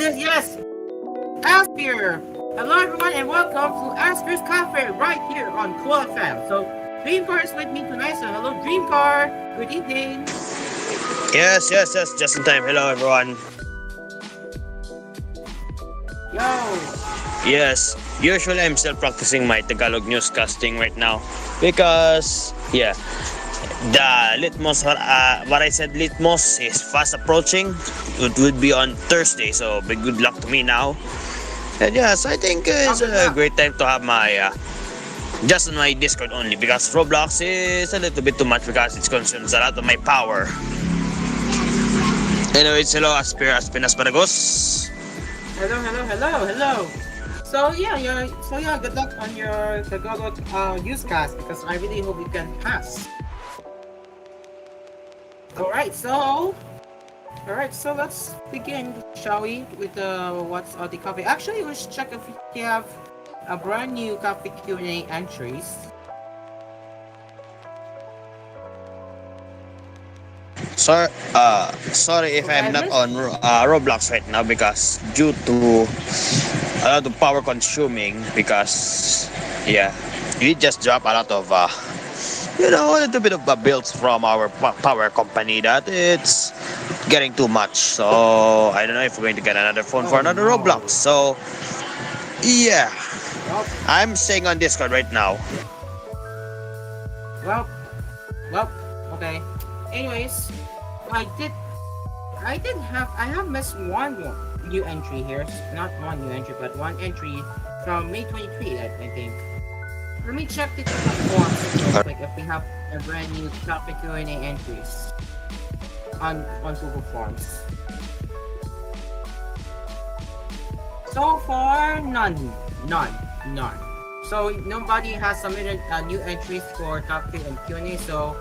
Yes. Asphere. Hello, everyone, and welcome to Asphere's Cafe right here on Cool FM. So, Dreamcar is with me tonight. So, hello, Dreamcar. Good evening. Yes. Just in time. Hello, everyone. Yo. Yes. Usually, I'm still practicing my Tagalog newscasting right now because, yeah, the Litmos, what I said, Litmos is fast approaching. It would be on Thursday, so big good luck to me now. And yes, I think it's a great time to have my just on my Discord only because Roblox is a little bit too much because it consumes a lot of my power. Anyways, hello Aspire Aspinas Paragos. Hello. So yeah, good luck on your Tagalog newscast because I really hope you can pass. Alright, so let's begin, shall we, with what's on the coffee. Actually, let's check if we have a brand new coffee Q&A entries. Sorry if I'm not on Roblox right now because due to a lot of power consuming because yeah, we just drop a lot of a little bit of builds from our power company that it's getting too much. So I don't know if we're going to get another phone for another Roblox. So yeah, I'm staying on Discord right now. Well, okay. Anyways, I have missed one new entry here. Not one new entry, but one entry from May 23, I think. Let me check the forms real quick if we have a brand new topic Q&A entries on Google Forms. So far, none. So nobody has submitted new entries for topic and Q&A. So,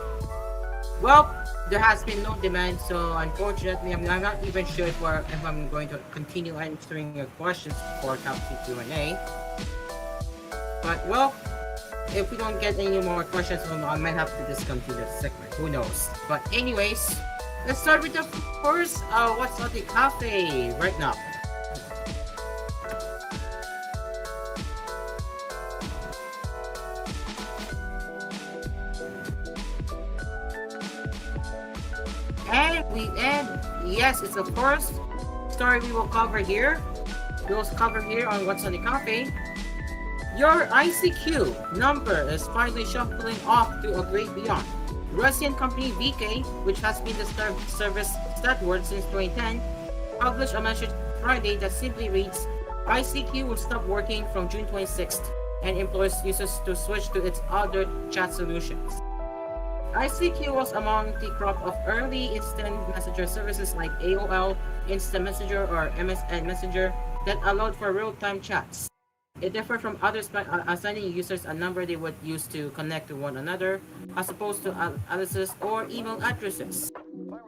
well, there has been no demand. So unfortunately, I'm not even sure if I'm going to continue answering your questions for topic Q&A. But well, if we don't get any more questions, I might have to discontinue the segment. Who knows? But anyways, let's start with the first what's on the cafe right now. And yes, it's the first story we will cover here. We'll cover here on what's on the cafe. Your ICQ number is finally shuffling off to a great beyond. Russian company VK, which has been the service stalwart since 2010, published a message Friday that simply reads, ICQ will stop working from June 26th and implores users to switch to its other chat solutions. ICQ was among the crop of early instant messenger services like AOL, Instant Messenger, or MSN Messenger that allowed for real-time chats. It differed from others by assigning users a number they would use to connect to one another, as opposed to aliases or email addresses.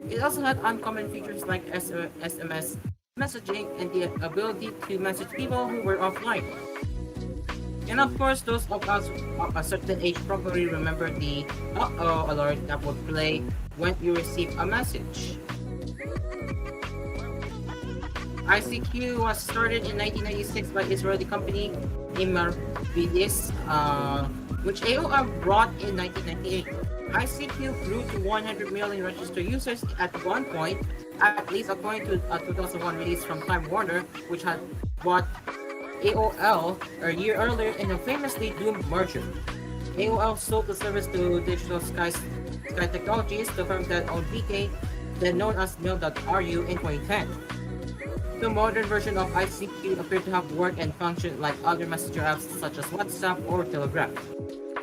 It also had uncommon features like SMS messaging and the ability to message people who were offline. And of course, those of us of a certain age probably remember the uh-oh alert that would play when you receive a message. ICQ was started in 1996 by Israeli company Imarvidis, which AOL brought in 1998. ICQ grew to 100 million registered users at one point, at least according to a 2001 release from Time Warner, which had bought AOL a year earlier in a famously doomed merger. AOL sold the service to Digital Sky Technologies, the firm that owned VK, then known as Mail.ru, in 2010. The modern version of ICQ appeared to have work and function like other messenger apps such as WhatsApp or Telegram.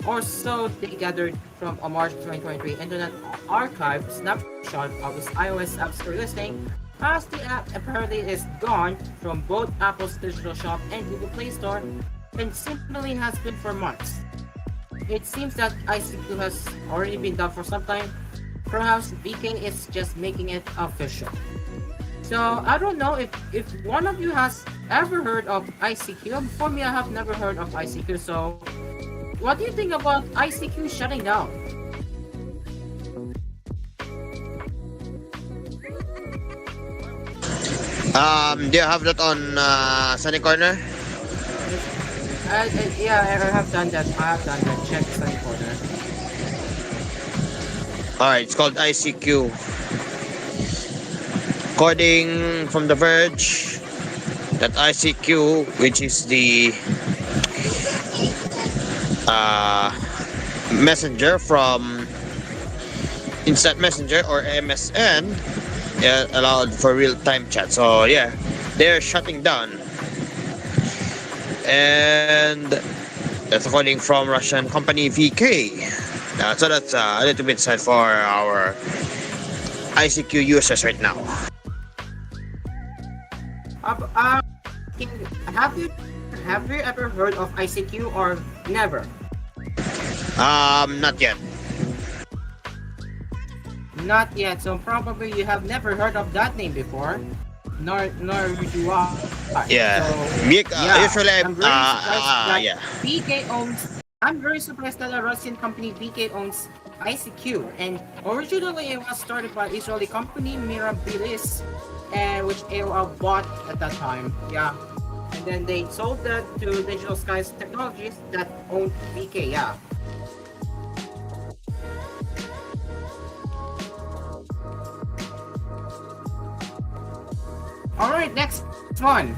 or so they gathered from a March 2023 Internet Archive snapshot of its iOS App Store listing, as the app apparently is gone from both Apple's digital shop and Google Play Store, and simply has been for months. It seems that ICQ has already been done for some time. Perhaps VK is just making it official. So I don't know if one of you has ever heard of ICQ. For me, I have never heard of ICQ. So what do you think about ICQ shutting down? Do you have that on Sunny Corner? Yeah, I have done that. I have done that. Check Sunny Corner. Alright, it's called ICQ. According from The Verge, that ICQ, which is the messenger from Instant Messenger or MSN, allowed for real-time chat. So yeah, they're shutting down, and that's according from Russian company VK. So that's a little bit sad for our ICQ users right now. Have you ever heard of ICQ or never? Not yet. Not yet. So probably you have never heard of that name before. Nor do I. Yeah. So, Usually, I'm very surprised that yeah. BK owns. I'm very surprised that a Russian company BK owns ICQ, and originally it was started by Israeli company Mirabilis, which AOL bought at that time. Yeah, and then they sold that to Digital Skies Technologies that owned BK. Yeah. Alright, next one.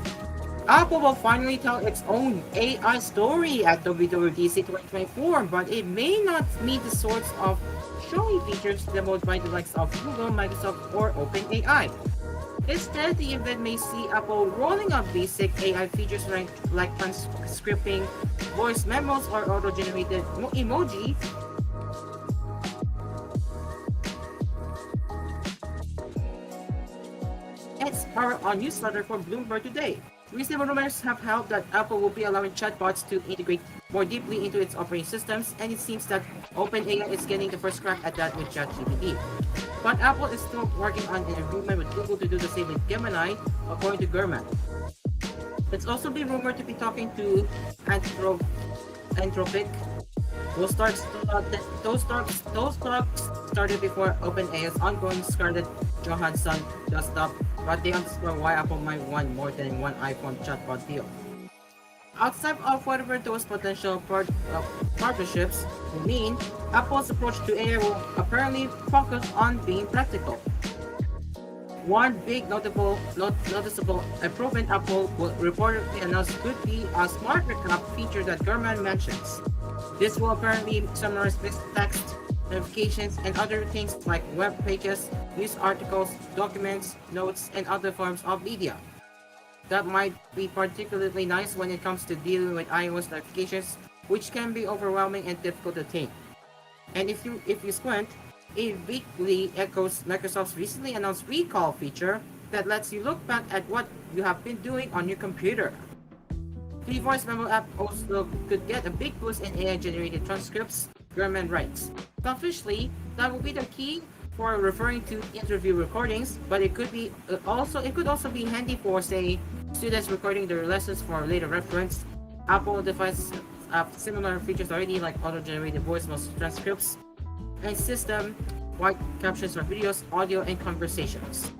Apple will finally tell its own AI story at WWDC 2024, but it may not meet the sorts of showy features demoed by the likes of Google, Microsoft, or OpenAI. Instead, the event may see Apple rolling out basic AI features like transcripting voice memos or auto-generated emoji. Its Power On newsletter for Bloomberg today. Recent rumors have held that Apple will be allowing chatbots to integrate more deeply into its operating systems, and it seems that OpenAI is getting the first crack at that with ChatGPT. But Apple is still working on an agreement with Google to do the same with Gemini, according to Gurman. It's also been rumored to be talking to Anthropic. Those talks started before OpenAI's ongoing Scarlett Johansson dust-up, but they underscore why Apple might want more than one iPhone chatbot deal. Outside of whatever those potential partnerships will mean, Apple's approach to AI will apparently focus on being practical. One big noticeable improvement Apple will reportedly announce could be a smart recap feature that Gurman mentions. This will apparently summarize text, notifications, and other things like web pages, news articles, documents, notes, and other forms of media. That might be particularly nice when it comes to dealing with iOS notifications, which can be overwhelming and difficult to think. And if you squint, it weakly echoes Microsoft's recently announced recall feature that lets you look back at what you have been doing on your computer. The voice memo app also could get a big boost in AI-generated transcripts, Gurman writes. Selfishly, that would be the key for referring to interview recordings, but it could also be handy for, say, students recording their lessons for later reference. Apple devices have similar features already, like auto-generated voice transcripts and system-wide captions for videos, audio, and conversations.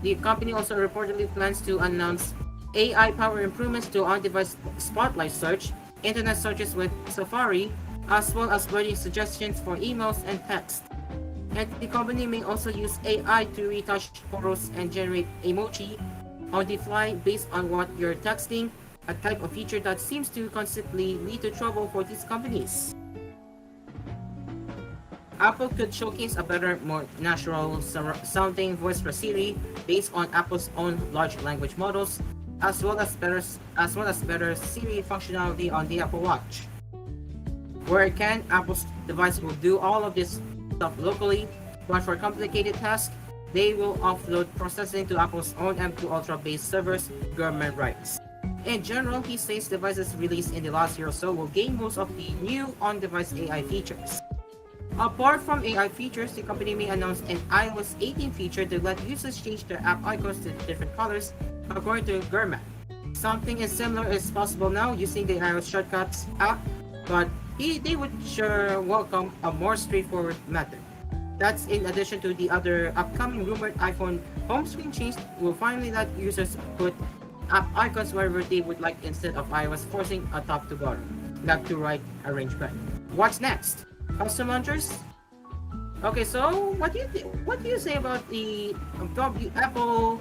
The company also reportedly plans to announce AI-powered improvements to on-device spotlight search, internet searches with Safari, as well as writing suggestions for emails and text. And the company may also use AI to retouch photos and generate emoji on the fly based on what you're texting, a type of feature that seems to constantly lead to trouble for these companies. Apple could showcase a better, more natural sounding voice for Siri based on Apple's own large language models, as well as better Siri functionality on the Apple Watch. Where it can, Apple's device will do all of this stuff locally, but for complicated tasks, they will offload processing to Apple's own M2 Ultra based servers, government rights. In general, he says devices released in the last year or so will gain most of the new on-device AI features. Apart from AI features, the company may announce an iOS 18 feature to let users change their app icons to different colors, according to Gurman. Something similar is possible now using the iOS Shortcuts app, but they would sure welcome a more straightforward method. That's in addition to the other upcoming rumored iPhone home screen change will finally let users put app icons wherever they would like instead of iOS forcing a top to bottom, left to right arrangement. What's next? Custom launchers? Okay, so what do you say about the Apple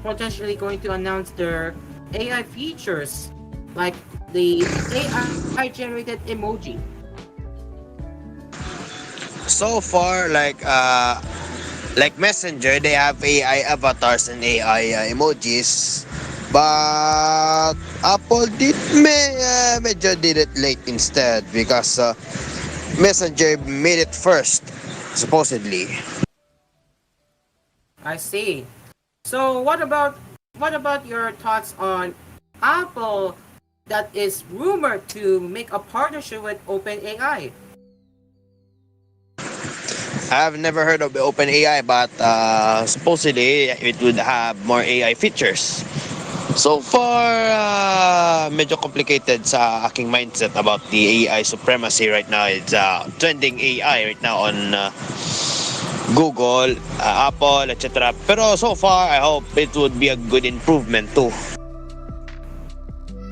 potentially going to announce their AI features like the AI generated emoji? So far, like Messenger, they have AI avatars and AI emojis. But Apple medyo did it late instead because Messenger made it first, supposedly. I see. So what about your thoughts on Apple that is rumored to make a partnership with OpenAI? I've never heard of OpenAI, but supposedly it would have more AI features. So far, medyo complicated sa aking mindset about the AI supremacy right now. It's trending AI right now on Google, Apple, etc. Pero so far, I hope it would be a good improvement too.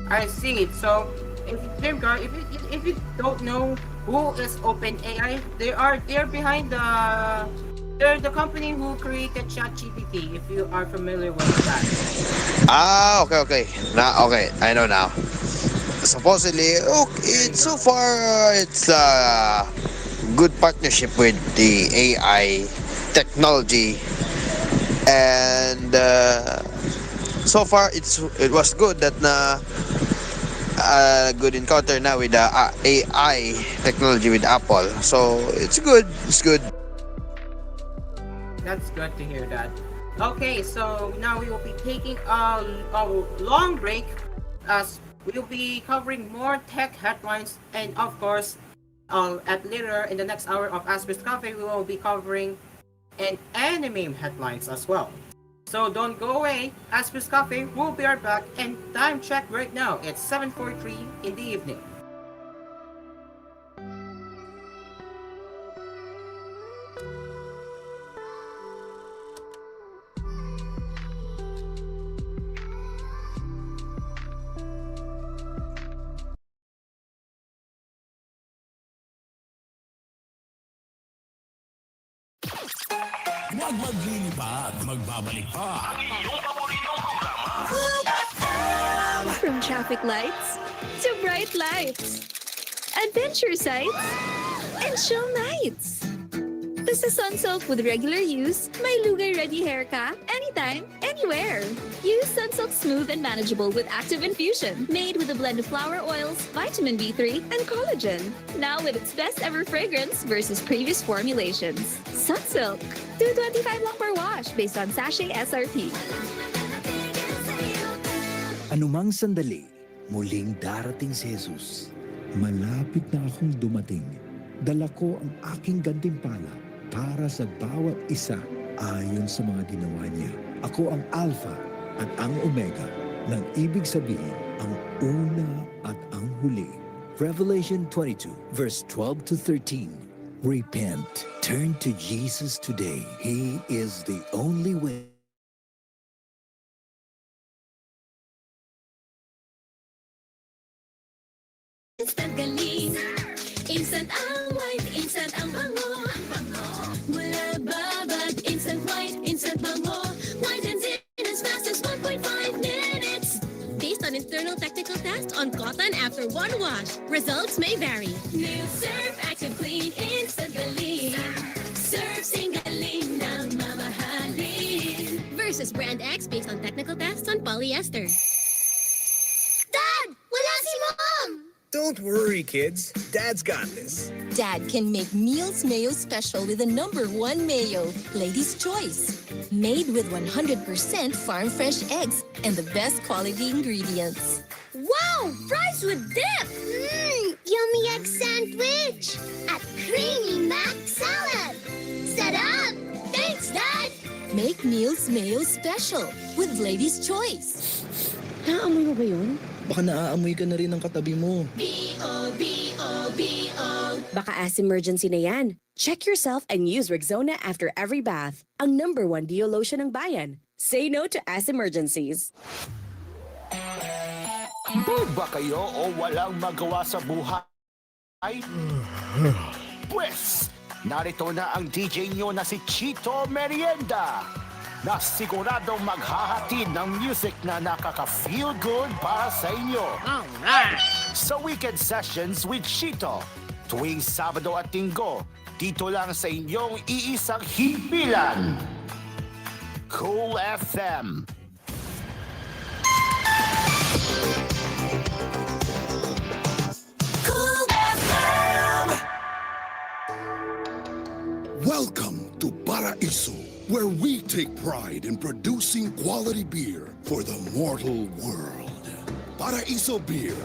I see. So, if you don't know who is OpenAI, they're behind they're the company who created ChatGPT. If you are familiar with that. Okay. Okay, I know now. Supposedly, There you it's so go. far it's a good partnership with the AI technology, and so far it was good that na a good encounter now with the AI technology with Apple. So it's good. It's good. That's good to hear that. Okay, so now we will be taking a long break as we'll be covering more tech headlines and of course, at later in the next hour of Asphere's Cafe, we will be covering an anime headlines as well. So don't go away. Asphere's Cafe will be right back and time check right now. It's 7:43 in the evening. Huwag maglilipad, magbabalik pa. From traffic lights to bright lights, adventure sights, and chill nights. This is Sunsilk with regular use, may lugay-ready hair ka, anytime, anywhere. Use Sunsilk Smooth and Manageable with Active Infusion, made with a blend of flower oils, vitamin B3, and collagen. Now with its best ever fragrance versus previous formulations. Sunsilk, $225 lang per wash based on sachet SRP. Anumang sandali, muling darating si Jesus. Malapit na akong dumating. Dala ko ang aking gantimpala para sa bawat isa ayon sa mga ginawa niya. Ako ang Alpha at ang Omega, nang ibig sabihin ang una at ang huli. Revelation 22 verse 12 to 13. Repent. Turn to Jesus today. He is the only way. Instant galing, instant ang white, instant ang bango. Mula babad, instant white, instant bango. Whitens in as fast as 1.5 minutes. Based on internal technical test on cotton after one wash, results may vary. New Surf Active Clean Instant Galing. Surf Singaling na mamahalin. Versus Brand X based on technical tests on polyester. Dad! Wala si Mom! Don't worry, kids. Dad's got this. Dad can make meals mayo special with the #1 mayo, Lady's Choice. Made with 100% farm fresh eggs and the best quality ingredients. Wow! Fries with dip! Yummy egg sandwich! At creamy mac salad! Sarap! Thanks, Dad! Make meals mayo special with Lady's Choice. Naamoy mo ba yun? Baka naaamoy ka na rin ng katabi mo. B-O-B-O-B-O. Baka as-emergency na yan. Check yourself and use Rexona after every bath. Ang #1 deo lotion ng bayan. Say no to as-emergencies. Bored ba kayo o walang magawa sa buhay? Pwes, narito na ang DJ nyo na si Chito Merienda na siguradong maghahatid ng music na nakaka-feel good para sa inyo. Sa Weekend Sessions with Chito, tuwing Sabado at Linggo, dito lang sa inyong iisang himpilan. Cool FM. Welcome to Paraiso, where we take pride in producing quality beer for the mortal world. Paraiso beer,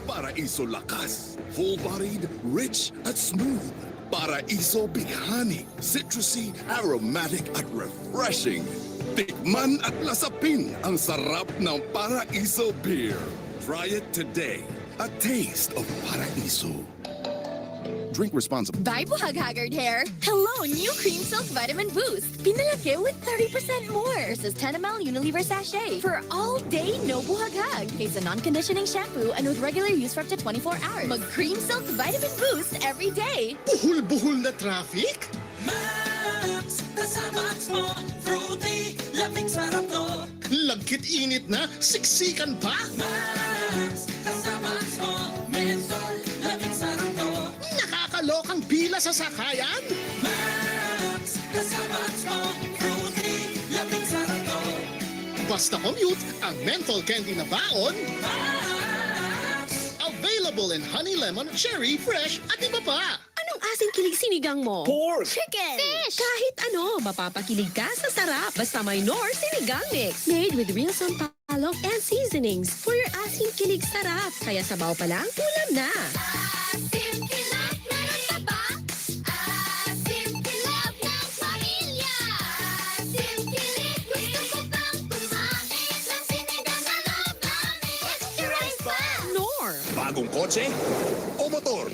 Paraiso lakas, full-bodied, rich at smooth. Paraiso bighani, citrusy, aromatic at refreshing. Tikman at lasapin ang sarap ng Paraiso beer. Try it today. A taste of Paraiso. Drink responsibly. Buy Buhag-Haggard Hair. Hello, new Cream Silk Vitamin Boost. Pinalaki with 30% more versus 10 ml Unilever sachet. For all day, no buhag-hag. It's a non-conditioning shampoo and with regular use for up to 24 hours. Mag-Cream Silk Vitamin Boost every day. Buhul-buhul na traffic? Max, kasama mo, fruity, lamig sarap to. Lagkit init na, siksikan pa? Max, kasama mo, menthol, lamig sarap to. Nakakalokang pila sa sakayan? Max, kasama mo, fruity, lamig sarap to. Basta commute, ang menthol candy na baon. Max, Available in honey lemon, cherry, fresh at iba pa. Anong asing kilig sinigang mo? Pork! Chicken. Fish. Kahit ano, mapapakilig ka sa sarap. Basta may Nor Sinigang Mix. Made with real sampalok and seasonings for your asing kilig sarap. Kaya sabaw pa lang, ulam na. Asim kilap na nataba. Asim kilap ng pamilya. Asim kilip, gusto ko pang kumain ng sinigang na loob namin. Extra rice pa! Nor. Bagong kotse o motor?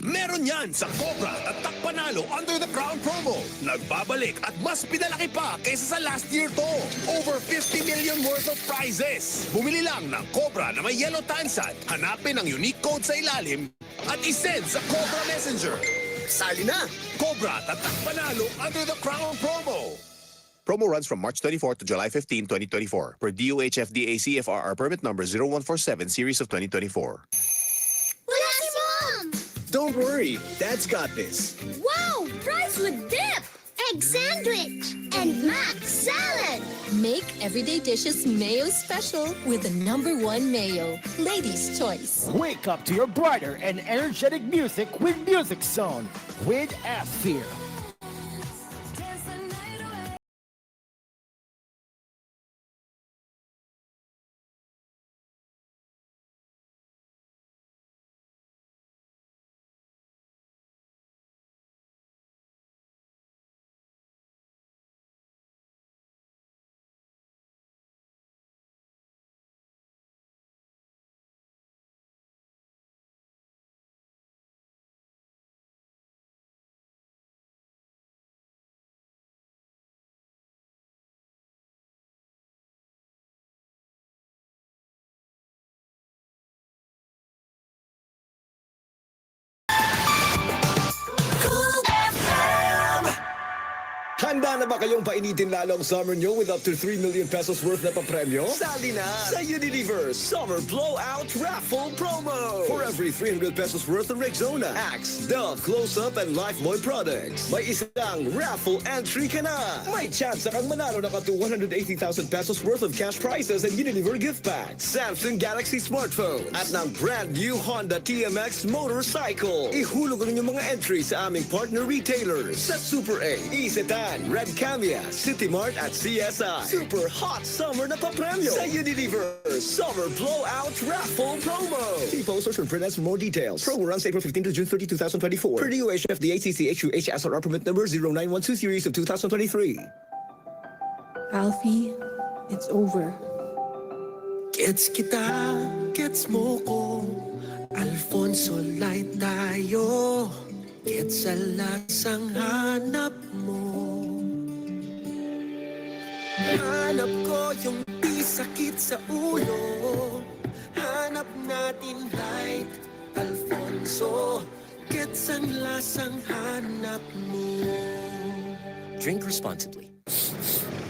Meron yan sa Cobra Tatak Panalo Under the Crown promo. Nagbabalik at mas pinalaki pa kaysa sa last year to. Over 50 million worth of prizes. Bumili lang ng Cobra na may yellow tansad. Hanapin ang unique code sa ilalim at isend sa Cobra Messenger. Sali na! Cobra Tatak Panalo Under the Crown promo. Promo runs from March 24 to July 15, 2024. Per DOH FDA CFRR permit number 0147 series of 2024. Wala si Mom! Don't worry, Dad's got this. Wow! Fries with dip! Egg sandwich! And mac salad! Make everyday dishes mayo special with the #1 mayo, Lady's Choice. Wake up to your brighter and energetic music with Music Zone with Asphere. Handa na ba kayong painitin lalo ang summer nyo with up to 3 million pesos worth na papremyo? Sali na sa Unilever Summer Blowout Raffle Promo! For every 300 pesos worth of Rexona, Axe, Dove, Close-Up, and Lifebuoy products, may isang raffle entry ka na! May chance kang manalo na ka to 180,000 pesos worth of cash prizes and Unilever gift packs, Samsung Galaxy smartphones, at ng brand new Honda TMX motorcycle. Ihulog ang inyong mga entry sa aming partner retailers sa Super A, Isetan, Red Camia, City Mart at CSI. Super hot summer na papremyo sa Unilever Summer Blowout Raffle Promo. See post or print for more details. Promo runs April 15 to June 30, 2024. Per DOH FDA CCHUH SRR permit number 0912 series of 2023. Alfie, it's over. Gets kita, gets mo ko. Alfonso light tayo. Gets sa lasang hanap mo. Hanap ko yung di sakit sa ulo. Hanap natin light, Alfonso. Gets ang lasang hanap mo. Drink responsibly.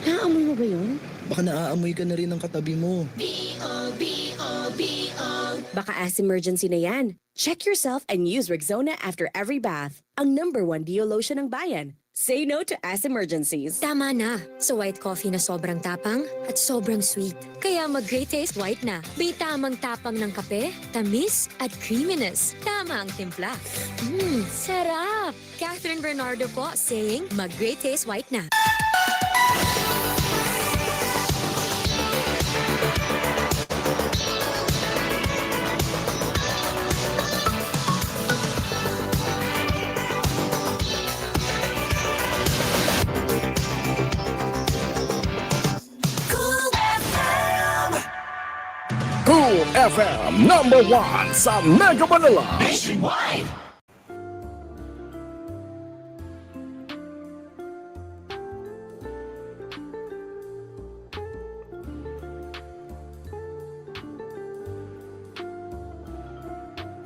Naamoy mo ba yun? Baka naaamoy ka na rin ng katabi mo. B-O-B-O-B-O. Baka as-emergency na yan. Check yourself and use Rexona after every bath. Ang #1 Dio lotion ng bayan. Say no to as-emergencies. Tama na sa white coffee na sobrang tapang at sobrang sweet. Kaya mag-Great Taste White na. May tamang tapang ng kape, tamis at creaminess. Tama ang timpla. Sarap! Catherine Bernardo po saying mag-Great Taste White na. Cool FM #1 sa Mega Manila. Nationwide.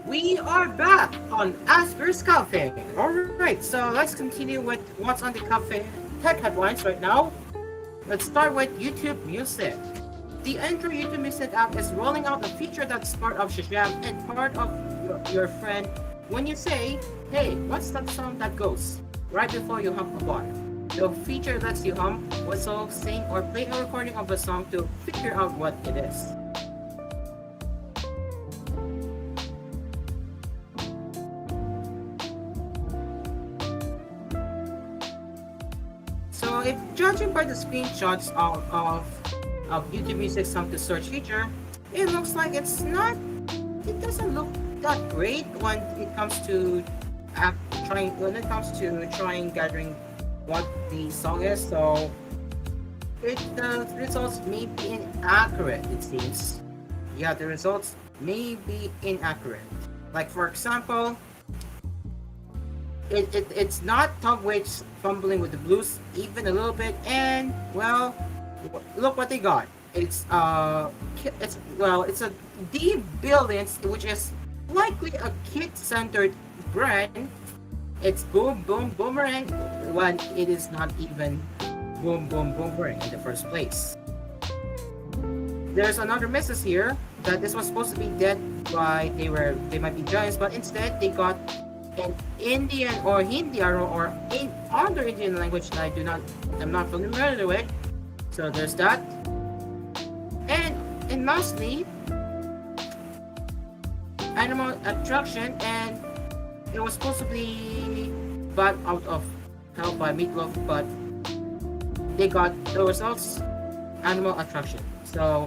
We are back on Asphere's Cafe. Alright, so let's continue with what's on the cafe tech headlines right now. Let's start with YouTube Music. The Android YouTube Music app is rolling out a feature that's part of Shazam and part of your friend when you say, hey, what's that song that goes? Right before you hum a bar. The feature lets you hum, whistle, sing, or play a recording of a song to figure out what it is. So if judging by the screenshots of YouTube Music song to search feature, it looks like it doesn't look that great when it comes to trying gathering what the song is. So the results may be inaccurate, it seems. Yeah, the results may be inaccurate. Like for example, it's not Tom Waits fumbling with the blues even a little bit, and well, look what they got. It's a D Billions, which is likely a kid-centered brand. It's Boom Boom Boomerang when it is not even Boom Boom Boomerang in the first place. There's another message here that this was supposed to be dead by they might be giants, but instead they got an Indian or Hindi or in other Indian language that I'm not familiar with. So there's that. And lastly, Animal Attraction, and it was supposed to be bought out of Hell by Meatloaf, but they got the results Animal Attraction. So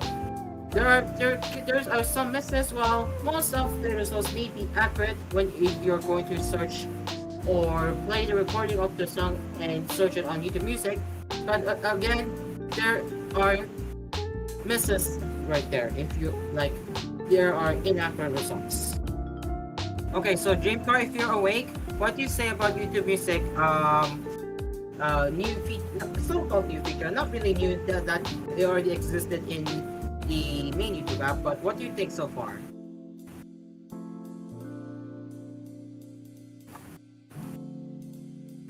there's some misses. Well, most of the results may be accurate when you're going to search or play the recording of the song and search it on YouTube Music. But again, there are misses right there. If you like, there are inaccurate results. Okay, so James Carr, if you're awake, what do you say about YouTube Music? New feature, so-called new feature, not really new, that they already existed in the main YouTube app, but what do you think so far?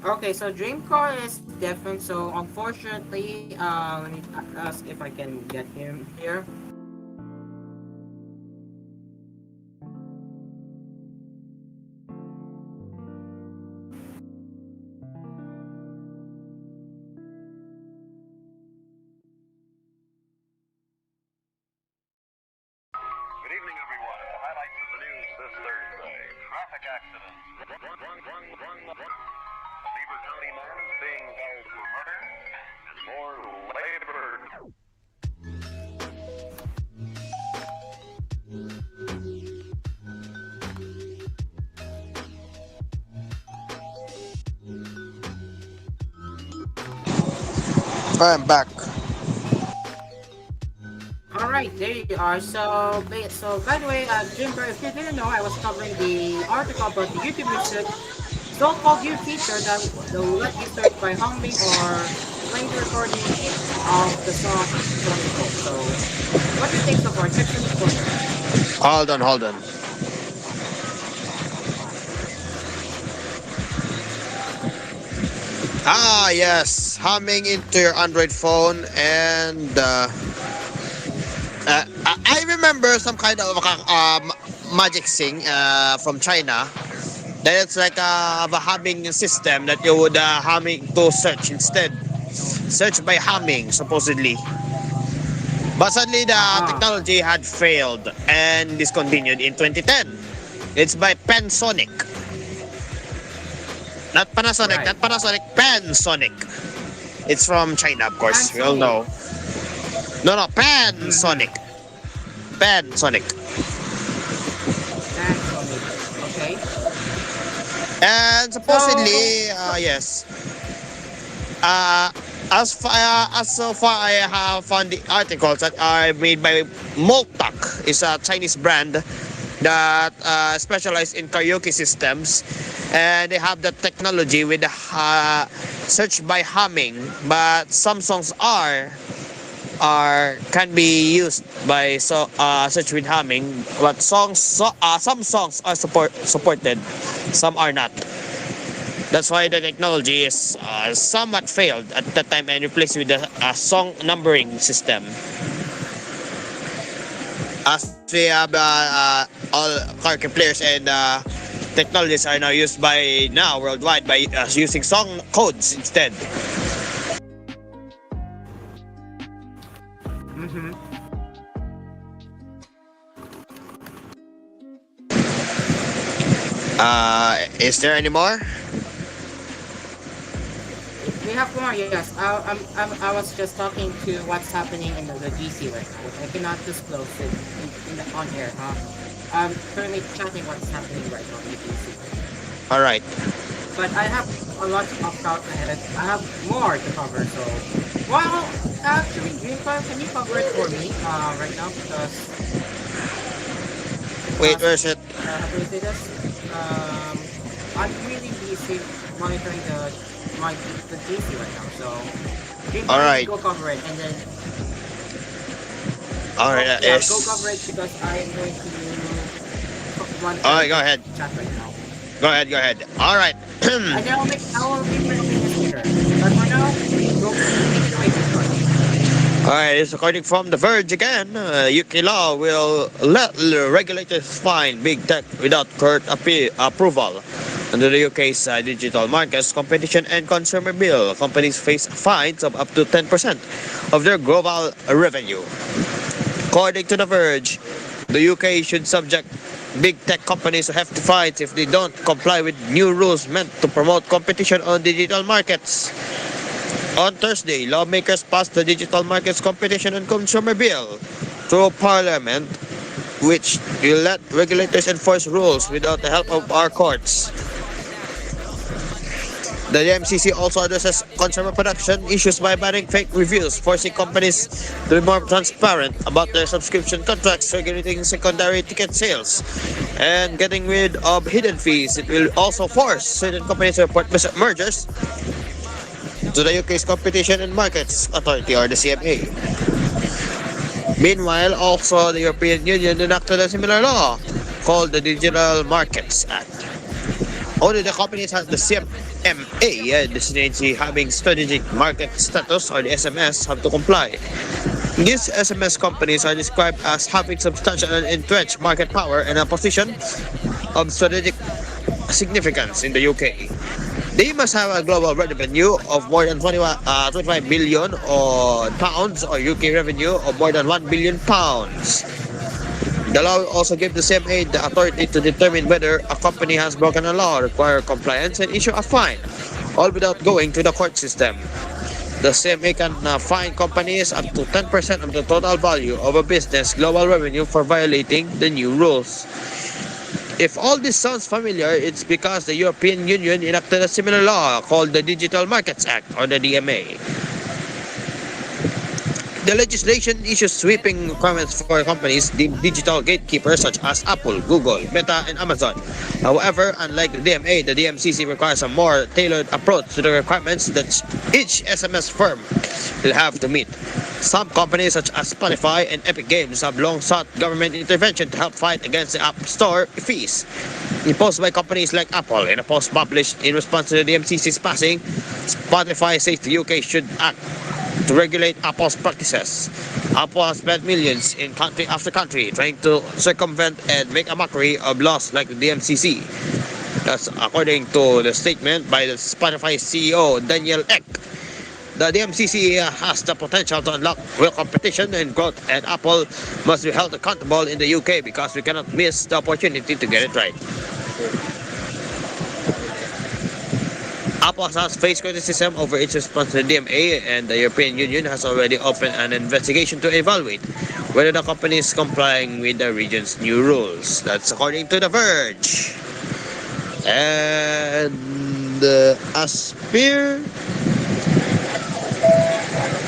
Okay, so Dreamcar is different. So unfortunately, let me ask if I can get him here. Good evening, everyone. The highlights of the news this Thursday. Traffic accidents. Run. A Beaver County man is being held for murder. And more labor. I'm back. All right, there you are. So by the way, Jimber, if you didn't know, I was covering the article about the YouTube Music so-called new feature that will let you search by humming or playing the recording of the song on your phone. So, what do you think so far? Check the disclosure. Hold on. Ah, yes, humming into your Android phone, and I remember some kind of magic sing from China. That it's like a humming system that you would humming to search instead. Search by humming, supposedly. But sadly, the Uh-huh. technology had failed and discontinued in 2010. It's by Pensonic. Not Panasonic, Right. not Panasonic, Pensonic. It's from China, of course. We all Pansonic. know. No, Mm-hmm. Pensonic. Pensonic. Pansonic. Okay. And So, supposedly, yes. Uh, as so far I have found the articles that are made by Moltak, is a Chinese brand that specialize in karaoke systems, and they have the technology with the search by humming. But some songs are can be used by search with humming, but some songs are supported, some are not. That's why the technology is somewhat failed at that time and replaced with a song numbering system. As we have all karaoke players and technologies are now used by now worldwide by using song codes instead. mm-hmm. Is there any more? We have more, yes. I was just talking to what's happening in the GC right now, which I cannot disclose it on air, huh? I'm currently chatting what's happening right now in the GC. All right. But I have a lot of thoughts ahead. I have more to cover, so... Well, actually, Dreamcast, can you cover it for me right now? Wait, Because where's it? how do I say this? I'm really busy monitoring the GC right now, so... All Dreamcast, right. go cover it, and then All right. yeah, go cover it Yes. because I am going to run All for right. Go ahead. chat right now. Go ahead. All right. And then I will be filming it later. But for now, go take it away, Dreamcast. Alright, it's according from The Verge again. UK law will let regulators fine big tech without court approval. Under the UK's Digital Markets Competition and Consumer Bill, companies face fines of up to 10% of their global revenue. According to The Verge, the UK should subject big tech companies to hefty fines if they don't comply with new rules meant to promote competition on digital markets. On Thursday, lawmakers passed the Digital Markets Competition and Consumer Bill through Parliament, which will let regulators enforce rules without the help of our courts. The MCC also addresses consumer protection issues by banning fake reviews, forcing companies to be more transparent about their subscription contracts, regulating secondary ticket sales, and getting rid of hidden fees. It will also force certain companies to report mergers to the UK's Competition and Markets Authority, or the CMA. Meanwhile, also the European Union enacted a similar law called the Digital Markets Act. Only the companies have the DMA, designates having strategic market status, or the SMS, have to comply. These SMS companies are described as having substantial and entrenched market power and a position of strategic significance in the UK. They must have a global revenue of more than 25 billion or pounds, or UK revenue of more than 1 billion pounds. The law will also give the CMA the authority to determine whether a company has broken a law, require compliance, and issue a fine, all without going to the court system. The CMA can fine companies up to 10% of the total value of a business global revenue for violating the new rules. If all this sounds familiar, it's because the European Union enacted a similar law called the Digital Markets Act, or the DMA. The legislation issues sweeping requirements for companies deemed digital gatekeepers such as Apple, Google, Meta, and Amazon. However, unlike the DMA, the DMCC requires a more tailored approach to the requirements that each SMS firm will have to meet. Some companies such as Spotify and Epic Games have long sought government intervention to help fight against the App Store fees imposed by companies like Apple. In a post published in response to the DMCC's passing, Spotify says the UK should act to regulate Apple's practices. Apple has spent millions in country after country trying to circumvent and make a mockery of laws like the DMCC. That's according to the statement by the Spotify CEO Daniel Ek. The DMCC has the potential to unlock real competition and growth, and Apple must be held accountable in the UK because we cannot miss the opportunity to get it right. Apple has faced criticism over its response to the DMA, and the European Union has already opened an investigation to evaluate whether the company is complying with the region's new rules. That's according to The Verge. And Asphere.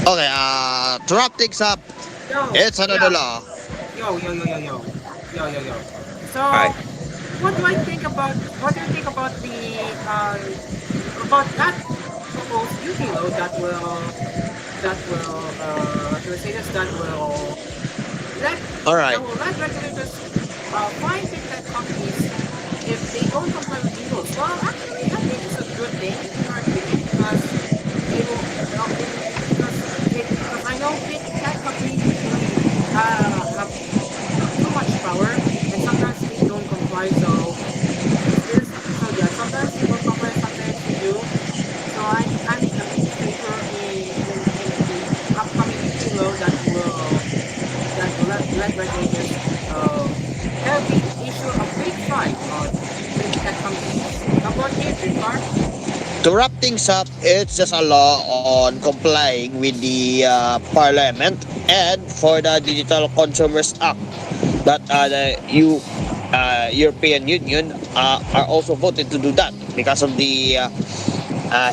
Okay, to wrap things up, it's another law. Yo. So, Alright. what do you think about about that proposed UK law that will Alright. let regulators fine fintech companies if they don't comply with the rules? Well, actually, I think it's a good thing in our opinion because they will because I know fintech companies usually have too much power and sometimes they don't comply. So yeah, sometimes they don't comply, sometimes they do. So I'm in favor in the upcoming UK law that will let regulators heavily issue a big fine on fintech companies. How about you, Trincar? To wrap things up, it's just a law on complying with the Parliament and for the Digital Consumers Act that the European Union are also voted to do that because of the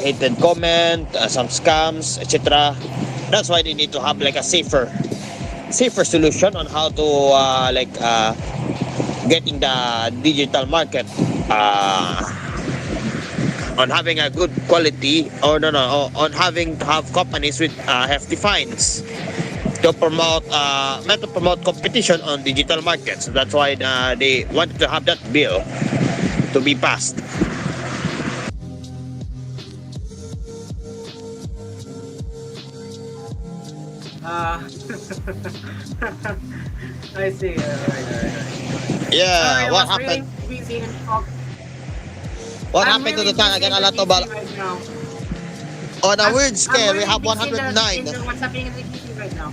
hated comment, some scams, etc. That's why they need to have like a safer solution on how to getting the digital market on having a good quality, or on having to have companies with hefty fines to promote not to promote competition on digital markets. That's why they wanted to have that bill to be passed. I see. Alright. Yeah, Sorry, I what was really happened? busy and talk. What I'm happened to really the time? I busy got in a the lot of DC right now. on a weird scale. I'm We really have busy in 109. what's happening in the DC right now.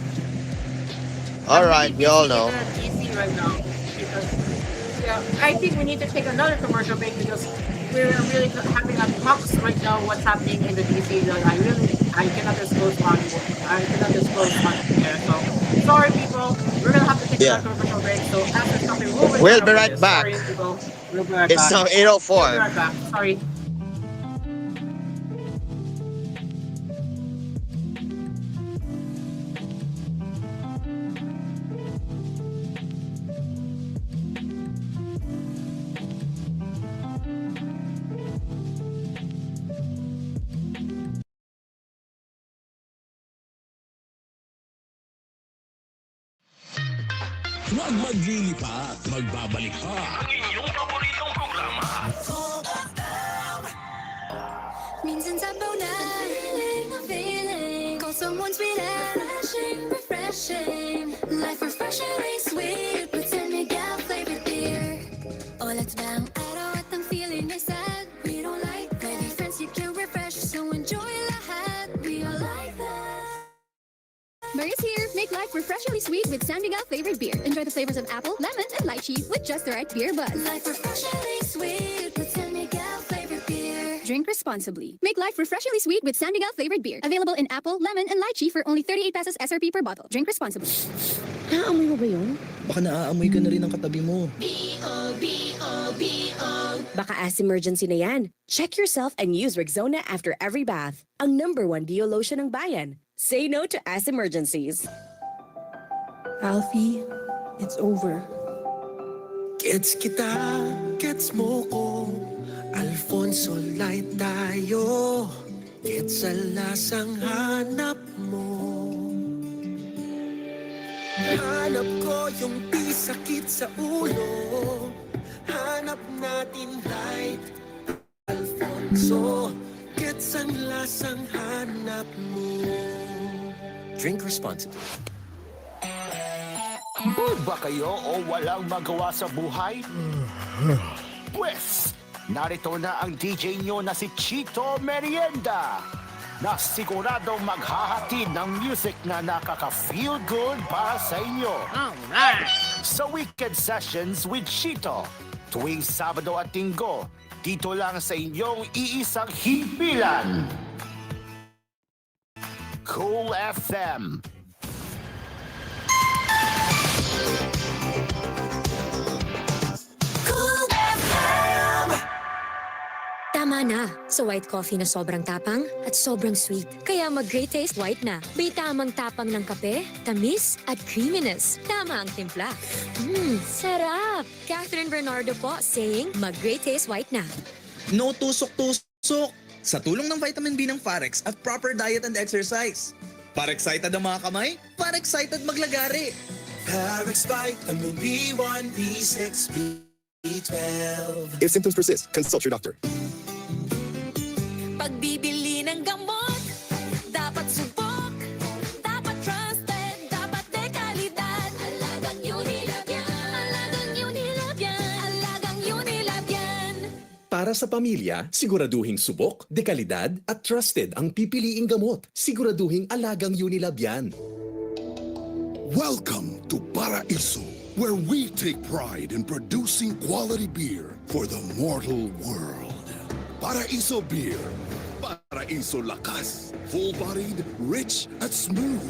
All I'm right, really we all busy in know. the DC right now because yeah, I think we need to take another commercial break because we're really having a talks right now what's happening in the DC. Like, I cannot disclose on air. So sorry people, we're gonna have to take Yeah, another commercial break. So after something, we'll return we'll be after right this. back. Sorry people, we'll be right It's back. now We'll be 8:04. right back. Sorry. Huwag maglilipat, magbabalik pa ang inyong paboritong programa. sabaw na. Feeling. Call someone sweet and refreshing. Life refreshingly sweet with San Miguel flavored beer. Let's bang araw at ang feeling ay sad. We don't like that. With friends you can refresh, so enjoy lahat. We all like that. Murray's here. Make life refreshingly sweet with San Miguel flavored beer. Enjoy the flavors of apple, lemon, and lychee with just the right beer buzz. Life refreshingly sweet with San Miguel flavored beer. Drink responsibly. Make life refreshingly sweet with San Miguel flavored beer. Available in apple, lemon, and lychee for only 38 pesos SRP per bottle. Drink responsibly. Naamoy mo ba yun? Baka naaamoy ka na rin ng katabi mo. Baka as-emergency na yan. Check yourself and use Rexona after every bath. Ang #1 Dio lotion ng bayan. Say no to as-emergencies. Alfie, it's over. Gets kita, gets mo ko. Alfonso light tayo. Gets sa lasang hanap mo. Hanap ko yung di sakit sa ulo. Hanap natin light. Alfonso, gets ang lasang hanap mo. Drink responsibly. Bored ba kayo o walang magawa sa buhay? Pues, narito na ang DJ nyo na si Chito Merienda, na siguradong maghahatid ng music na nakaka-feel good para sa inyo. Sa Weekend Sessions with Chito, tuwing Sabado at Linggo, dito lang sa inyong iisang himpilan. Cool FM. Cool FM. Tama na sa white coffee na sobrang tapang at sobrang sweet. Kaya mag-Great Taste White na. May tamang tapang ng kape, tamis at creaminess. Tama ang timpla. Sarap! Catherine Bernardo po saying mag-Great Taste White na. No tusok-tusok! Sa tulong ng vitamin B ng Farex at proper diet and exercise. Para excited ang mga kamay, para excited maglagari. Parex Vitamin B1, B6, B12. If symptoms persist, consult your doctor. Pagbibili ng gamot, dapat subok, dapat trusted, dapat dekalidad. Alagang Unilab yan, alagang Unilab yan, alagang Unilab yan. Para sa pamilya, siguraduhing subok, dekalidad at trusted ang pipiliing gamot. Siguraduhing alagang Unilab yan. Welcome to Paraiso, where we take pride in producing quality beer for the mortal world. Paraiso Beer. Paraiso Lakas. Full-bodied, rich, at smooth.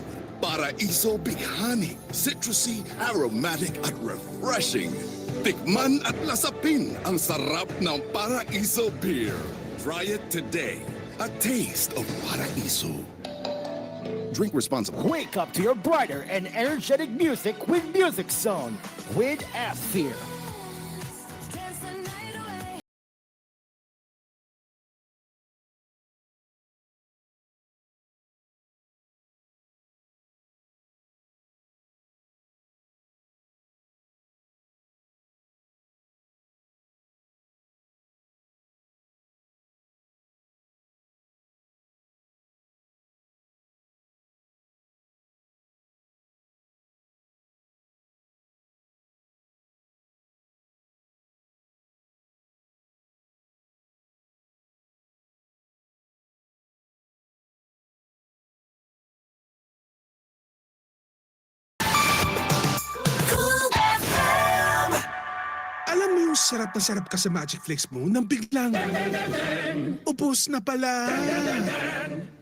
Paraiso Bighani. Citrusy, aromatic, at refreshing. Tikman at lasapin ang sarap ng Paraiso Beer. Try it today. A taste of Paraiso. Drink responsibly. Wake up to your brighter and energetic music with Music Zone with Asphere. Alam mo yung sarap na sarap ka sa Magic Flakes mo nang biglang ubos na pala.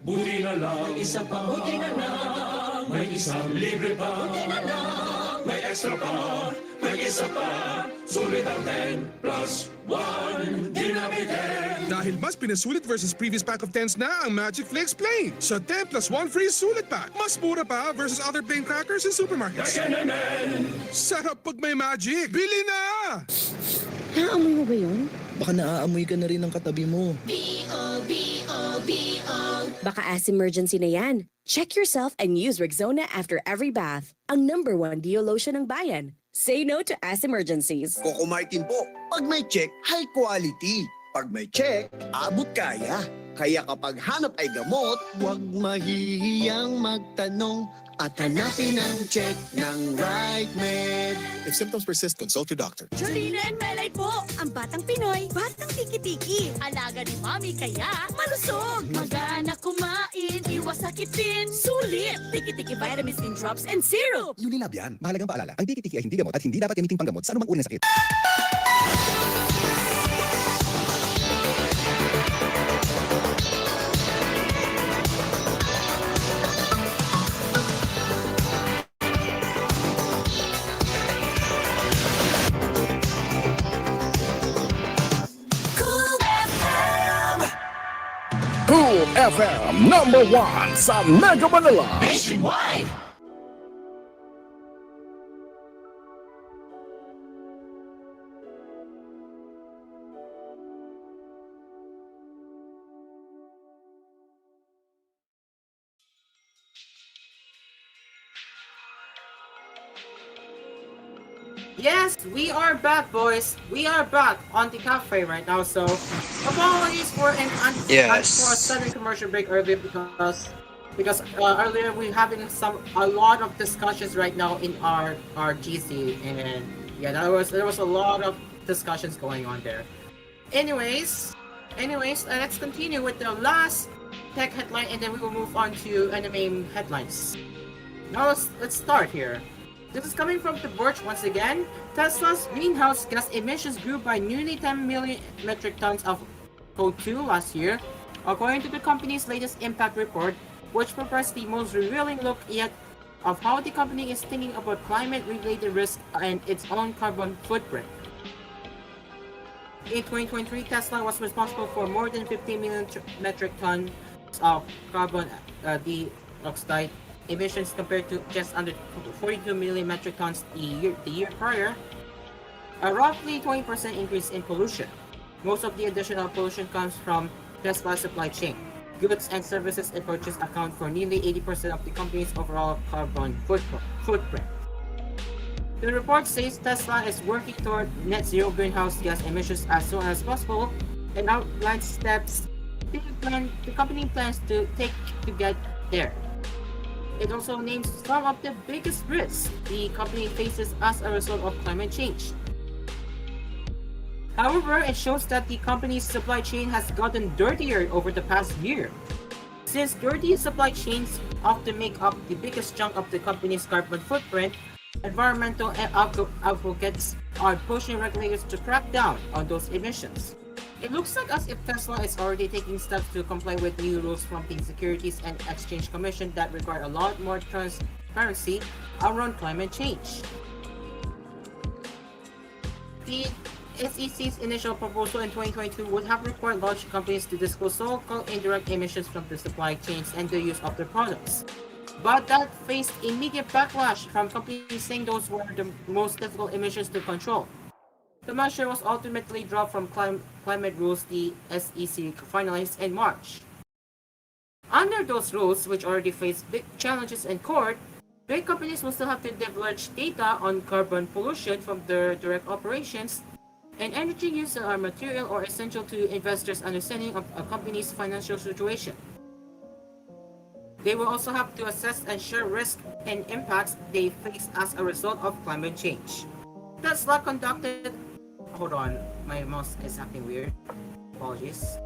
Buti na lang, isa pa. Buti na lang, may isang libre pa. Buti na lang, may extra pa. May isa pa, sulit ang 10 plus 1. Di na bitin. Dahil mas pinasulit versus previous pack of 10s na ang Magic Flakes Plain. Sa 10 plus 1 free sulit pack. Mas mura pa versus other plain crackers in supermarkets. Sarap pag may magic. Bili na! Naamoy mo ba yun? Baka naaamoy ka na rin ng katabi mo. Baka as-emergency na yan. Check yourself and use Rexona after every bath. Ang #1 Dio lotion ng bayan. Say no to as-emergencies. Coco Martin po. Pag may check, high quality. Pag may check, abot kaya. Kaya kapag hanap ay gamot, huwag mahihiyang magtanong at hanapin ang check ng right med. If symptoms persist, consult your doctor. Jolina and Melay po, ang batang Pinoy, batang tiki-tiki. Alaga ni Mami kaya malusog. Magana kumain, iwas sakitin, sulit. Tiki-tiki vitamins in drops and syrup. Unilab yan. Mahalagang paalala, ang tiki-tiki ay hindi gamot at hindi dapat gamiting panggamot sa anumang uri ng sakit. Cool FM number 1 sa Mega Manila. Nationwide. Yes, we are back, boys. We are back on the cafe right now. So, apologies for Yes. for a sudden commercial break earlier because earlier we having a lot of discussions right now in our GC, and yeah, there was a lot of discussions going on there. Anyways, let's continue with the last tech headline, and then we will move on to anime headlines. Now let's start here. This is coming from The Verge once again. Tesla's greenhouse gas emissions grew by nearly 10 million metric tons of CO2 last year, according to the company's latest impact report, which provides the most revealing look yet of how the company is thinking about climate-related risk and its own carbon footprint. In 2023, Tesla was responsible for more than 50 million metric tons of carbon dioxide emissions compared to just under 42 million metric tons the year prior, a roughly 20% increase in pollution. Most of the additional pollution comes from Tesla's supply chain. Goods and services it purchases account for nearly 80% of the company's overall carbon footprint. The report says Tesla is working toward net zero greenhouse gas emissions as soon as possible and outlines steps the company plans to take to get there. It also names some of the biggest risks the company faces as a result of climate change. However, it shows that the company's supply chain has gotten dirtier over the past year. Since dirty supply chains often make up the biggest chunk of the company's carbon footprint, environmental advocates are pushing regulators to crack down on those emissions. It looks like as if Tesla is already taking steps to comply with new rules from the Securities and Exchange Commission that require a lot more transparency around climate change. The SEC's initial proposal in 2022 would have required large companies to disclose so-called indirect emissions from the supply chains and the use of their products. But that faced immediate backlash from companies saying those were the most difficult emissions to control. The measure was ultimately dropped from climate rules the SEC finalized in March. Under those rules, which already face big challenges in court, big companies will still have to divulge data on carbon pollution from their direct operations and energy use that are material or essential to investors' understanding of a company's financial situation. They will also have to assess and share risks and impacts they face as a result of climate change. Tesla conducted Hold on, my mouse is acting weird. Apologies.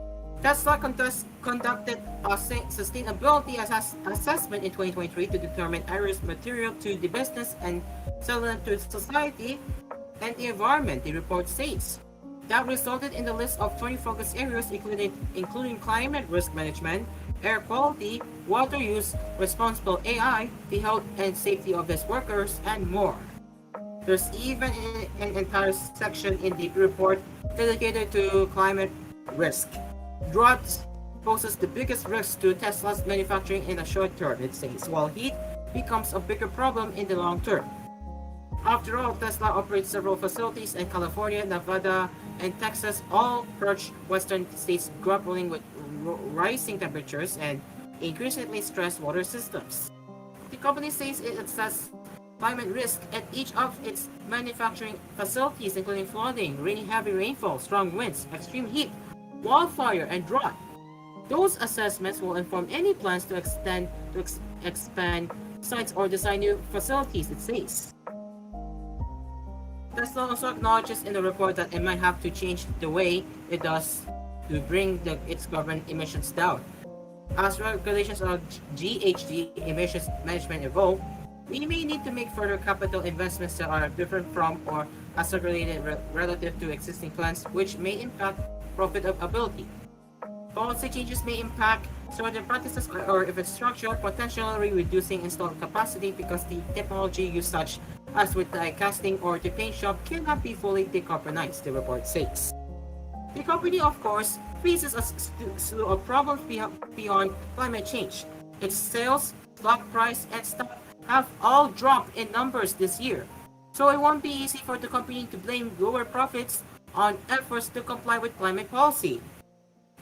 Tesla conducted a sustainability assessment in 2023 to determine areas material to the business and cellular to society and the environment, the report says. That resulted in the list of 20 focus areas including climate risk management, air quality, water use, responsible AI, the health and safety of its workers, and more. There's even an entire section in the report dedicated to climate risk. Drought poses the biggest risk to Tesla's manufacturing in the short term, it says, while heat becomes a bigger problem in the long term. After all, Tesla operates several facilities in California, Nevada, and Texas, all perched western states grappling with rising temperatures and increasingly stressed water systems. The company says it assesses climate risk at each of its manufacturing facilities, including flooding, heavy rainfall, strong winds, extreme heat, wildfire, and drought. Those assessments will inform any plans to expand sites or design new facilities, it says. Tesla also acknowledges in the report that it might have to change the way it does to bring its carbon emissions down. As regulations on GHG emissions management evolve, we may need to make further capital investments that are different from or accelerated relative to existing plans, which may impact profitability. Policy changes may impact certain practices or if it's structural, potentially reducing installed capacity because the technology used such as with die casting or the paint shop cannot be fully decarbonized, the report says. The company, of course, faces a slew of problems beyond climate change. Its sales, stock price, and stock have all dropped in numbers this year. So it won't be easy for the company to blame lower profits on efforts to comply with climate policy.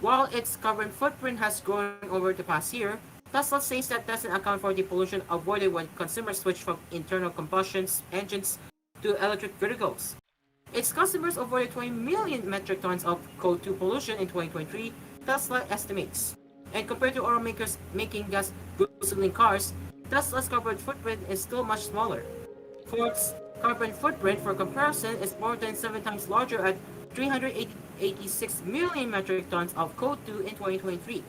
While its carbon footprint has grown over the past year, Tesla says that doesn't account for the pollution avoided when consumers switch from internal combustion engines to electric vehicles. Its customers avoided 20 million metric tons of CO2 pollution in 2023, Tesla estimates. And compared to automakers making gasoline cars, Tesla's carbon footprint is still much smaller. Ford's carbon footprint, for comparison, is more than 7 times larger at 386 million metric tons of CO2 in 2023.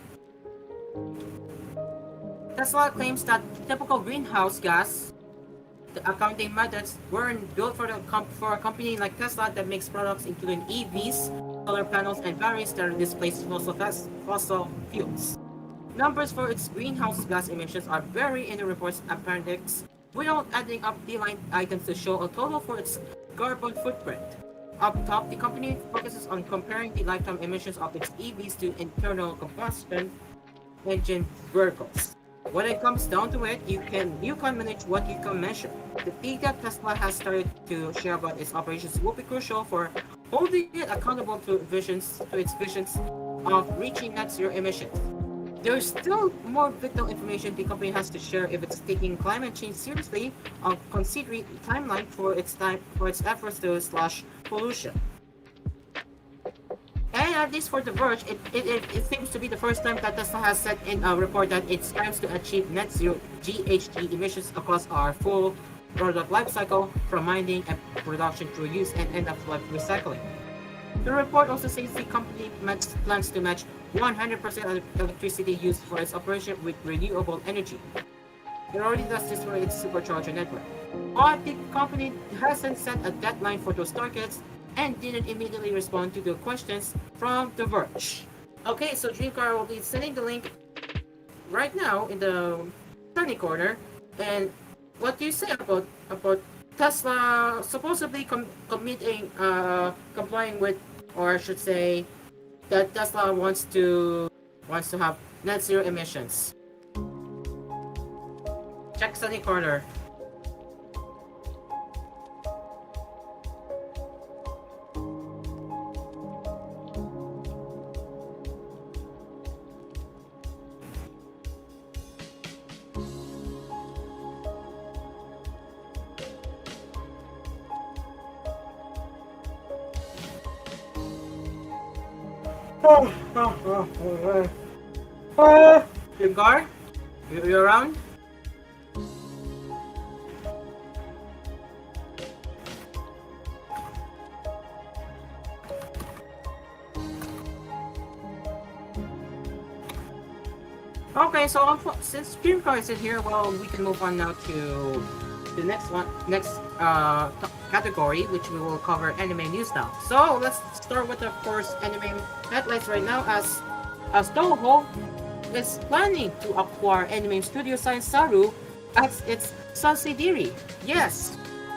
Tesla claims that typical greenhouse gas accounting methods weren't built for a company like Tesla that makes products including EVs, solar panels, and batteries that displace fossil fuels. Numbers for its greenhouse gas emissions are buried in the report's appendix without adding up the line items to show a total for its carbon footprint. Up top, the company focuses on comparing the lifetime emissions of its EVs to internal combustion engine vehicles. When it comes down to it, you can manage what you can measure. The data Tesla has started to share about its operations will be crucial for holding it accountable to its visions of reaching net zero emissions. There is still more vital information the company has to share if it's taking climate change seriously, considering the timeline for its efforts to slash pollution. And at least for The Verge, it seems to be the first time that Tesla has said in a report that it aims to achieve net zero GHG emissions across our full product lifecycle, from mining and production through use and end-of-life recycling. The report also says the company plans to match 100% of electricity used for its operation with renewable energy. It already does this for its supercharger network. But the company hasn't set a deadline for those targets and didn't immediately respond to the questions from The Verge. Okay, so Dreamcar will be sending the link right now in the sunny corner. And what do you say about Tesla supposedly complying with, or I should say, that Tesla wants to have net zero emissions? Check sunny corner. Dreamcar? You around? Okay, so since Dreamcar is in here, well, we can move on now to the next category, which we will cover anime news now. So let's start with, of course, anime headlines right now, as Toho is planning to acquire anime studio Science Saru as its subsidiary. Yes,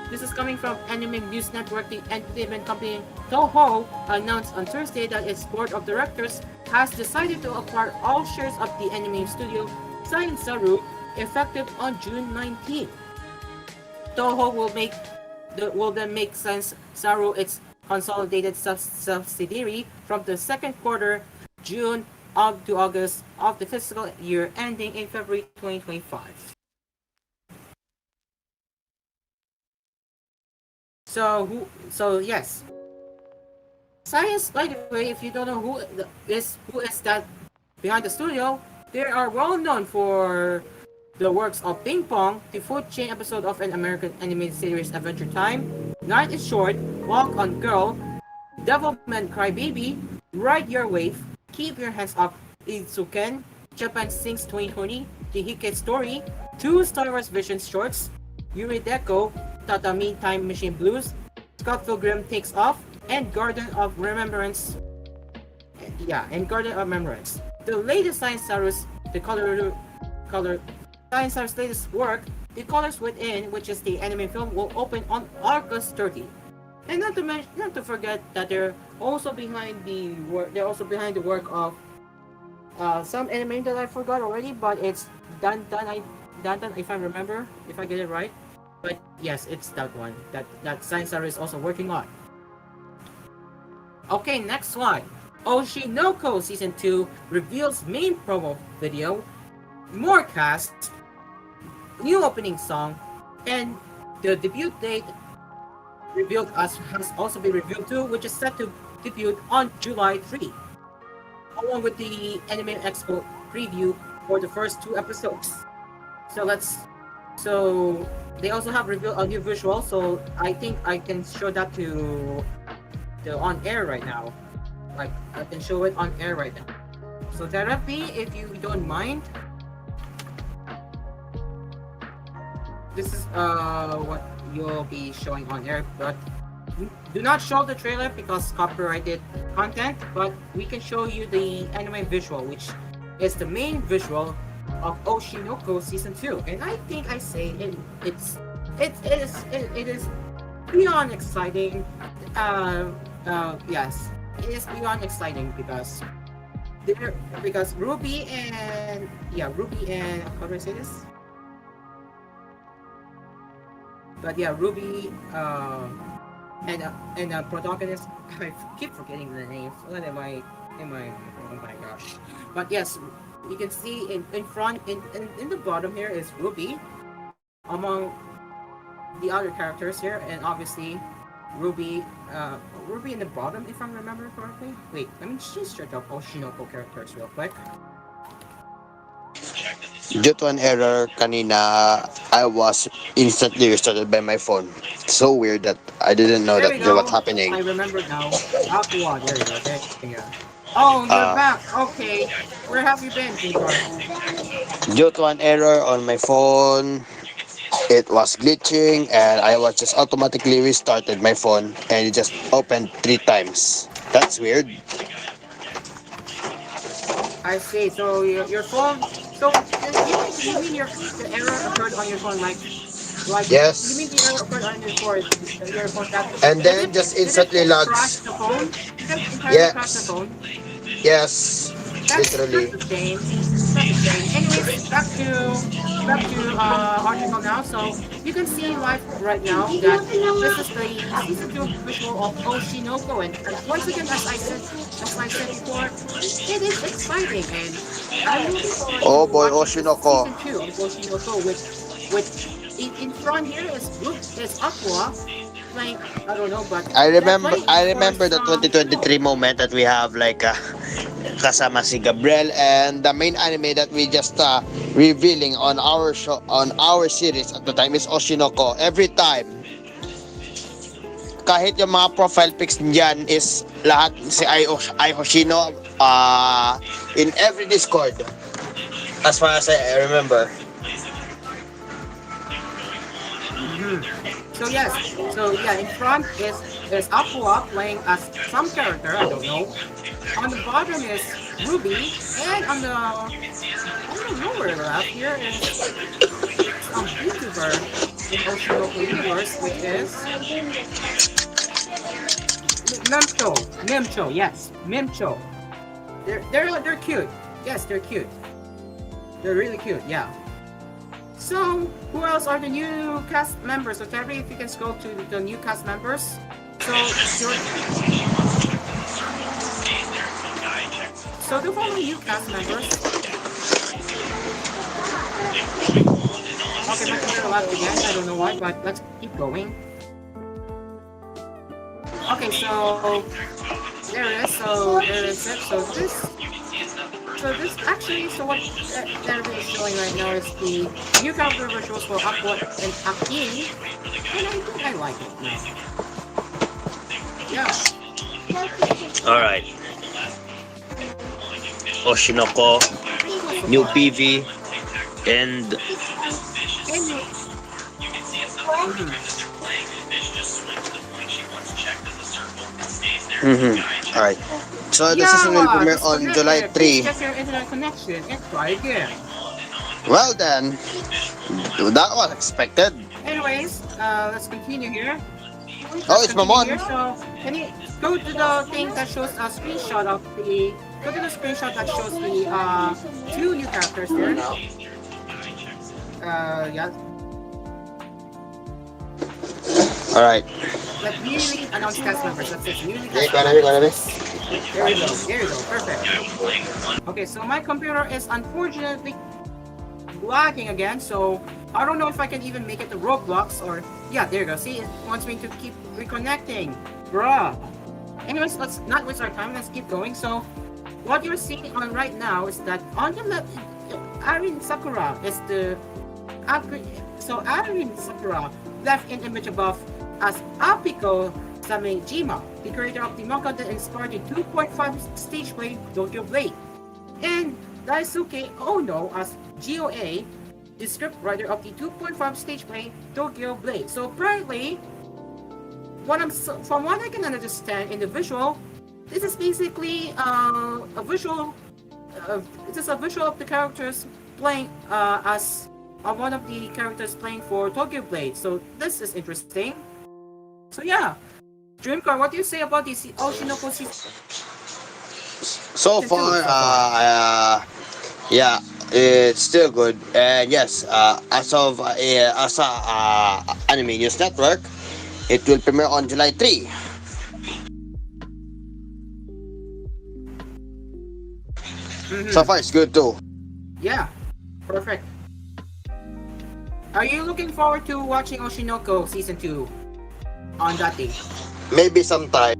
this is coming from Anime News Network. The entertainment company Toho announced on Thursday that its board of directors has decided to acquire all shares of the anime studio Science Saru effective on June 19th. Toho will then make Science Saru its consolidated subsidiary from the second quarter, June to August of the fiscal year ending in February 2025. So yes. Science, by the way, if you don't know who is that Behind the studio, they are well known for the works of Ping Pong, the food chain episode of an American animated series Adventure Time, Night is Short, Walk on Girl, Devilman Crybaby, Ride Your Wave, Keep Your Hands Up, Itsuken, Japan Sings 2020, The Hike Story, two Star Wars Vision shorts, Yuri Deco, Tatami Time Machine Blues, Scott Pilgrim Takes Off, and Garden of Remembrance. Yeah, and Garden of Remembrance. The latest Science Saurus, the color Science Saurus' latest work, The Colors Within, which is the anime film, will open on August 30. And not to forget that they're also behind the work. They're also behind the work of some anime that I forgot already, but it's Dan, if I remember, if I get it right. But yes, it's that one that Science Saurus is also working on. Okay, next one. Oshinoko Season 2 reveals main promo video, more cast, new opening song, and the debut date revealed has also been revealed too, which is set to debut on July 3, along with the Anime Expo preview for the first two episodes. So they also have revealed a new visual, so I think I can show that to on air right now. Like, I can show it on air right now. So therapy, if you don't mind, this is what you'll be showing on air, but do not show the trailer because copyrighted content, but we can show you the anime visual, which is the main visual of Oshinoko Season 2. And I think I say it is beyond exciting. Yes, it is beyond exciting because Ruby and how do I say this? But yeah, Ruby and a protagonist. I keep forgetting the names. What am I? Oh my gosh! But yes, you can see in front in the bottom here is Ruby, among the other characters here, and obviously Ruby in the bottom, if I remember correctly. Wait, let me just check out Oshinoko characters real quick. Due to an error kanina, I was instantly restarted by my phone. So weird that I didn't know There that we there was go. happening. I remember now. Aqua, there you go. There you go. Oh, you're Uh, back. Okay. Where have you been, J-Bar? Due to an error on my phone, it was glitching and I was just automatically restarted my phone and it just opened 3 times. That's weird. I see. So your phone. So you mean the error occurred on your phone like you mean Yes. the error occurred on your phone that And did then just it instantly crash logs. the phone? Did it entirely crash the Yes. phone? Yes. That's Literally. a shame. That's a shame. Anyways, back to article now. So you can see live right now that this is the season 2 visual of Oshinoko, and once again, as I said before, it is exciting, and I'm looking forward to Oh boy, watching this Oshinoko. season 2 of Oshinoko with in front here is Aqua playing. I don't know, but they're playing I of remember course the 2023 moment that we have like kasama si Gabriel and the main anime that we just revealing on our show on our series at the time is Oshinoko. Every time kahit yung mga profile pics niyan is lahat si Ai Hoshino in every Discord as far as I remember. So yes, in front is Aqua playing as some character, I don't know. On the bottom is Ruby, and on the lower left here is some YouTuber in Oshinoko universe, which is Memcho, yes, Memcho. They're cute. Yes, they're cute. They're really cute, yeah. So, who else are the new cast members? So, Terry, if you can scroll to the new cast members. So the following new cast members. Okay, my computer left again. I don't know why, but let's keep going. Okay, so there it is. So so this actually, so what they're really showing right now is the new character visuals for Aqua and Akin, and I think I like it now. Yeah. All right. Oshinoko, new PV, and All right. So the season will premiere on July 3. Check your internet connection and try again. Well then, that was expected. Anyways, let's continue here. Oh, it's Mamon. Here. So, can you go to the thing that shows a screenshot of the... Go to the screenshot that shows the two new characters there. Yeah. Alright. Like newly announced cast members. That's it. Newly Hey, cast go members. There you go. There you go. Perfect. Okay, so my computer is unfortunately lagging again, so I don't know if I can even make it to Roblox or... Yeah, there you go. See, it wants me to keep reconnecting. Bruh. Anyways, let's not waste our time. Let's keep going. So, what you're seeing on right now is that on the left, Arin Sakura is the... So, Arin Sakura left an image above as Apiko Samejima, the creator of the manga that inspired the 2.5 stage play Tokyo Blade. And Daisuke Ono as GOA, the script writer of the 2.5 stage play Tokyo Blade. So apparently, from what I can understand in the visual, this is basically a visual. It is a visual of the characters playing as one of the characters playing for Tokyo Blade. So this is interesting. So yeah, Dreamcar, what do you say about this Oshinoko season? So far, yeah, it's still good. And yes, as a Anime News Network, it will premiere on July 3. So far, it's good too. Yeah, perfect. Are you looking forward to watching Oshinoko season 2 on that day? Maybe sometime.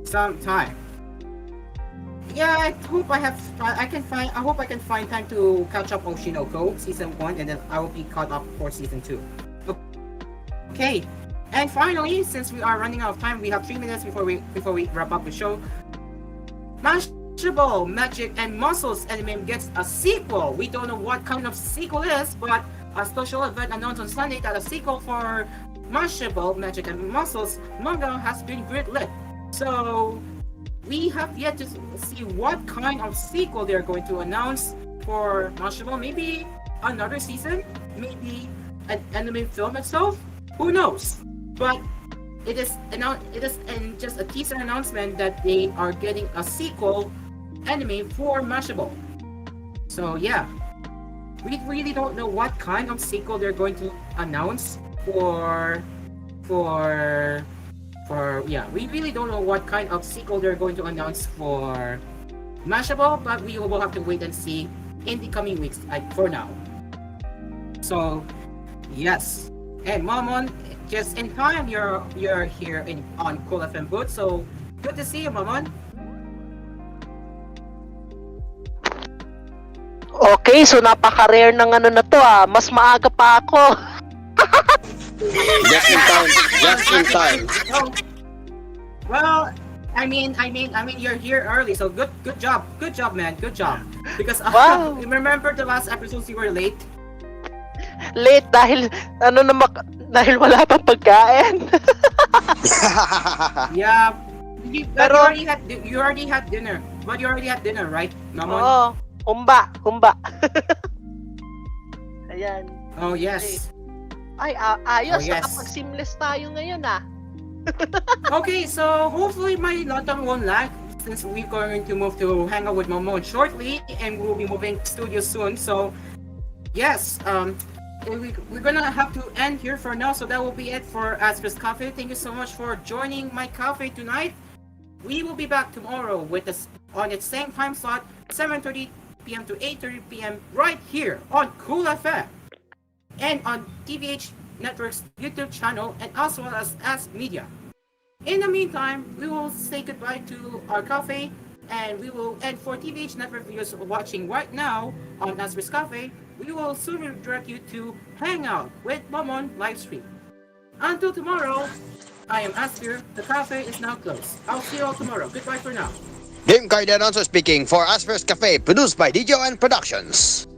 Sometime. Yeah, I hope I can find time to catch up Oshinoko season 1, and then I will be caught up for season 2. Okay. And finally, since we are running out of time, we have 3 minutes before we wrap up the show. Mashable Magic and Muscles anime gets a sequel. We don't know what kind of sequel it is, but a special event announced on Sunday that a sequel for Mashable Magic and Muscles manga has been greenlit. So we have yet to see what kind of sequel they're going to announce for Mashable. Maybe another season, maybe an anime film itself. Who knows? But it is just a teaser announcement that they are getting a sequel anime for Mashable. So yeah, we really don't know what kind of sequel they're going to announce for we really don't know what kind of sequel they're going to announce for Mashable, but we will have to wait and see in the coming weeks for now. So yes, and Momon, just in time, you're here on Cool FM booth, so good to see you, Mamon. Okay, so napaka-rare ng ano na to mas maaga pa ako. Just in time. Just in time. Well, I mean, you're here early, so good job, man, good job. Because Wow. remember the last episodes you were late. Late dahil dahil wala pang pagkain. Yeah, but Pero- you already had dinner. But you already had dinner, right, Mamon? Oo, humba. Ayan. Oh yes. Ay, ayos. Oh, yes. Nakapag-seamless tayo ngayon Okay, so hopefully my lockdown won't lag, since we're going to move to hang out with Momon shortly, and we'll be moving studio soon. So yes, we're gonna have to end here for now. So that will be it for Asphere's Cafe. Thank you so much for joining my cafe tonight. We will be back tomorrow with us on its same time slot, 7:30 p.m. to 8:30 p.m. right here on Cool FM and on TVH Network's YouTube channel, and as well as AspMedia. In the meantime, we will say goodbye to our cafe, and for TVH Network viewers watching right now on Asphere's Cafe, we will soon redirect you to Hangout with Momon live stream. Until tomorrow, I am Asphere. The cafe is now closed. I'll see you all tomorrow. Goodbye for now. Game Card Announcer speaking for Asphere's Cafe, produced by TGON Productions.